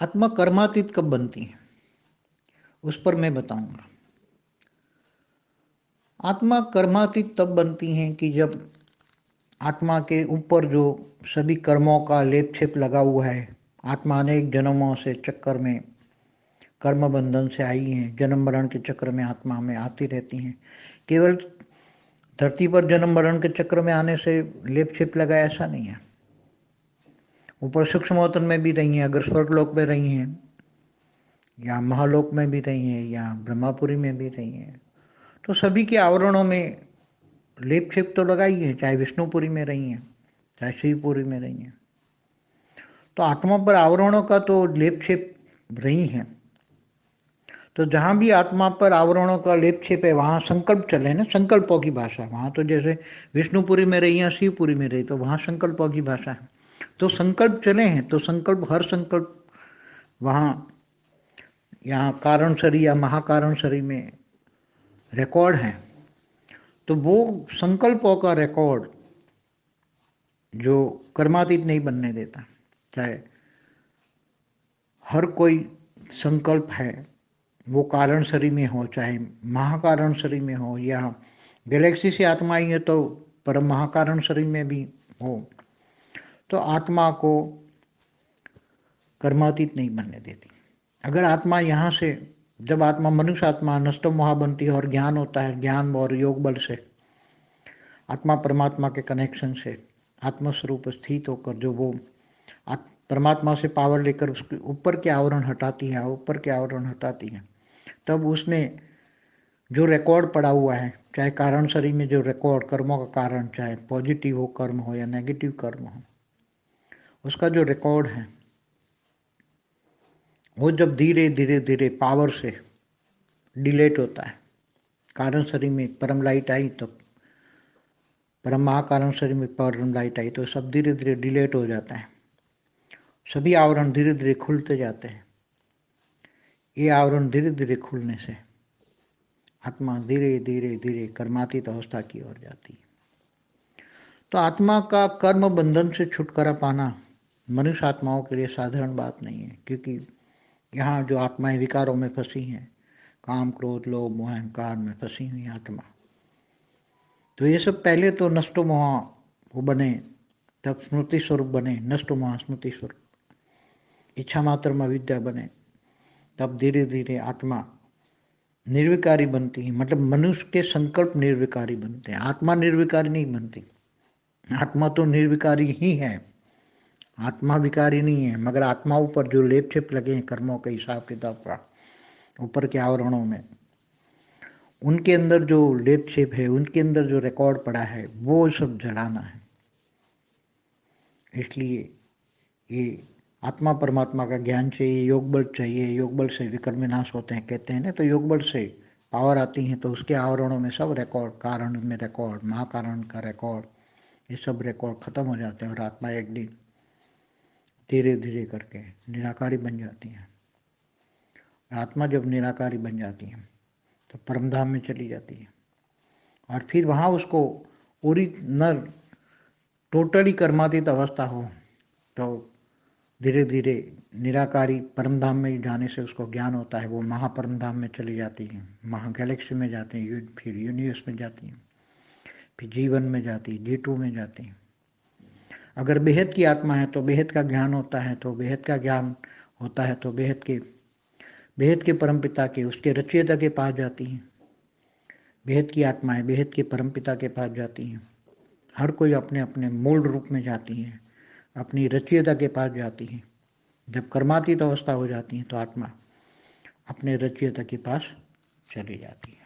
आत्मा कर्मातीत कब बनती है उस पर मैं बताऊंगा। आत्मा कर्मातीत तब बनती हैं कि जब आत्मा के ऊपर जो सभी कर्मों का लेप छेप लगा हुआ है, आत्मा अनेक जन्मों से चक्कर में कर्म बंधन से आई हैं, जन्म मरण के चक्र में आत्मा में आती रहती हैं। केवल धरती पर जन्म मरण के चक्र में आने से लेप छेप लगा ऐसा नहीं है। ऊपर सूक्ष्म वतन में भी रही हैं, अगर स्वर्गलोक में रही हैं या महालोक में भी रही हैं या ब्रह्मापुरी में भी रही हैं, तो सभी के आवरणों में लेप छेप तो लगा ही है, चाहे विष्णुपुरी में रही हैं चाहे शिवपुरी में रही हैं। तो आत्मा पर आवरणों का तो लेप छेप रही है। तो जहां भी आत्मा पर आवरणों का लेप छेप है वहां संकल्प चले ना, संकल्पों की भाषा। वहां तो जैसे विष्णुपुरी में रही या शिवपुरी में रही तो वहां संकल्पों की भाषा है। तो संकल्प चले हैं, तो संकल्प हर संकल्प वहां यहाँ कारण शरी या महाकारण शरी में रिकॉर्ड है। तो वो संकल्पों का रिकॉर्ड जो कर्मातीत नहीं बनने देता, चाहे हर कोई संकल्प है वो कारण शरीर में हो चाहे महाकारण शरीर में हो, या गैलेक्सी से आत्मा आई है तो परम महाकारण शरीर में भी हो, तो आत्मा को कर्मातीत नहीं बनने देती। अगर आत्मा यहाँ से, जब आत्मा मनुष्य आत्मा नष्ट मोहा बनती है और ज्ञान होता है, ज्ञान और योग बल से आत्मा परमात्मा के कनेक्शन से आत्मस्वरूप स्थित होकर जो वो परमात्मा से पावर लेकर उसके ऊपर के आवरण हटाती है, ऊपर के आवरण हटाती है, तब उसमें जो रिकॉर्ड पड़ा हुआ है, चाहे कारण शरीर में जो रिकॉर्ड कर्मों का कारण, चाहे पॉजिटिव हो कर्म हो या नेगेटिव कर्म हो, उसका जो रिकॉर्ड है वो जब धीरे धीरे धीरे पावर से डिलेट होता है। कारण शरीर में परम लाइट आई तो परम महाकारण शरीर में परम लाइट आई तो सब धीरे धीरे डिलेट हो जाता है, सभी आवरण धीरे धीरे खुलते जाते हैं। ये आवरण धीरे धीरे खुलने से आत्मा धीरे धीरे धीरे कर्मातीत अवस्था की ओर जाती है। तो आत्मा का कर्म बंधन से छुटकारा पाना मनुष्य आत्माओं के लिए साधारण बात नहीं है, क्योंकि यहाँ जो आत्माएं विकारों में फंसी हैं, काम क्रोध लोभ मोह अहंकार में फंसी हुई आत्मा, तो ये सब पहले तो नष्ट मोह वो बने, तब स्मृति स्वरूप बने, नष्ट मोह स्मृति स्वरूप, इच्छा मात्र में विद्या बने, तब धीरे धीरे आत्मा निर्विकारी बनती है। मतलब मनुष्य के संकल्प निर्विकारी बनते हैं, आत्मा निर्विकारी नहीं बनती। आत्मा तो निर्विकारी ही है, आत्मा विकारी नहीं है, मगर आत्माओं पर जो लेप छेप लगे हैं कर्मों के हिसाब किताब का ऊपर के आवरणों में, उनके अंदर जो लेप छेप है, उनके अंदर जो रिकॉर्ड पड़ा है, वो सब जलाना है। इसलिए ये आत्मा परमात्मा का ज्ञान चाहिए, योग बल चाहिए, योग बल से विकर्म विनाश होते हैं कहते हैं ना, तो योग बल से पावर आती है तो उसके आवरणों में सब रिकॉर्ड, कारण में रिकॉर्ड, महाकारण का रिकॉर्ड, ये सब रिकॉर्ड खत्म हो जाते हैं और आत्मा एक दिन धीरे धीरे करके निराकारी बन जाती है। आत्मा जब निराकारी बन जाती है तो परमधाम में चली जाती है और फिर वहाँ उसको ओरिजिनल टोटली कर्मातीत अवस्था हो तो धीरे धीरे निराकारी परमधाम में जाने से उसको ज्ञान होता है, वो महापरमधाम में चली जाती है, महा गैलेक्सी में जाती है, फिर यूनिवर्स में जाती है, फिर जीवन में जाती है, G2 में जाती है। अगर बेहद की आत्मा है तो बेहद का ज्ञान होता है, तो बेहद का ज्ञान होता है तो बेहद के परमपिता के, उसके रचयिता के पास जाती हैं। बेहद की आत्माएं बेहद के परमपिता के पास जाती हैं। हर कोई अपने अपने मूल रूप में जाती है, अपनी रचयिता के पास जाती है। जब कर्मातीत अवस्था हो जाती है तो आत्मा अपने रचयिता के पास चली जाती है।